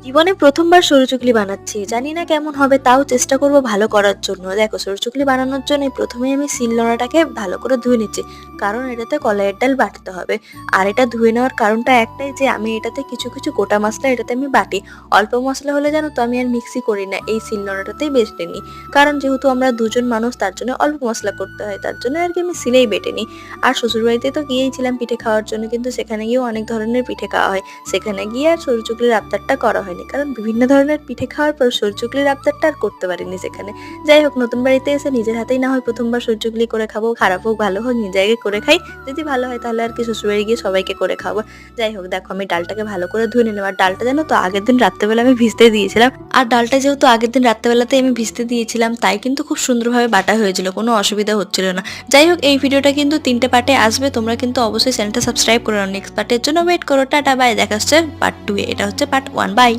জীবনে প্রথমবার সরু চুগলি বানাচ্ছি, জানি না কেমন হবে, তাও চেষ্টা করব ভালো করার জন্য। দেখো, সরু চুগলি বানানোর জন্য প্রথমেই আমি শিলনোড়াটাকে ভালো করে ধুয়ে নিচ্ছি, কারণ এটাতে কলাইয়ের ডাল বাটতে হবে। আর এটা ধুয়ে নেওয়ার কারণটা একটাই যে আমি এটাতে কিছু কিছু গোটা মশলা এটাতে আমি বাটি। অল্প মশলা হলে জানো তো আমি আর মিক্সি করি না, এই শিলনোড়াটাতেই বেটে নিই। কারণ যেহেতু আমরা দুজন মানুষ, তার জন্য অল্প মশলা করতে হয়, তার জন্য আর কি আমি শিলেই বেটে নিই। আর শ্বশুরবাড়িতে তো গিয়েছিলাম পিঠে খাওয়ার জন্য, কিন্তু সেখানে গিয়েও অনেক ধরনের পিঠে খাওয়া হয়। সেখানে গিয়ে আর সরু চুগলির আবদারটা করা হয়নি, কারণ বিভিন্ন ধরনের পিঠে খাওয়ার পর সরু চুগলির আবদারটা আর করতে পারিনি সেখানে। যাই হোক, নতুন বাড়িতে এসে নিজের হাতেই না হয় প্রথমবার সরু চুগলি করে খাবো, খারাপ হোক ভালো হোক নিজে আগে করে খাই। যদি ভালো হয় তাহলে আর কি শ্বশুরবাড়ি গিয়ে সবাইকে করে খাবো। যাই হোক, দেখো আমি ডালটাকে ভালো করে ধুয়ে নিলাম। আর ডালটা জানো তো আগের দিন রাত্রেবেলা আমি ভিজতে দিয়েছিলাম। আর ডালটা যেহেতু আগের দিন রাত্রেবেলাতে আমি ভিজতে দিয়েছিলাম, তাই কিন্তু খুব সুন্দরভাবে বাটা হয়েছিল, কোনো অসুবিধা হচ্ছিল না। যাই হোক, এই ভিডিওটা কিন্তু 3টে পার্টে আসবে, তোমরা কিন্তু অবশ্যই চ্যানেলটা সাবস্ক্রাইব করে নাও। নেক্সট পার্টের জন্য ওয়েট করো। টাটা বাই, দেখা হচ্ছে পার্ট 2 এ। এটা হচ্ছে পার্ট 1। বাই।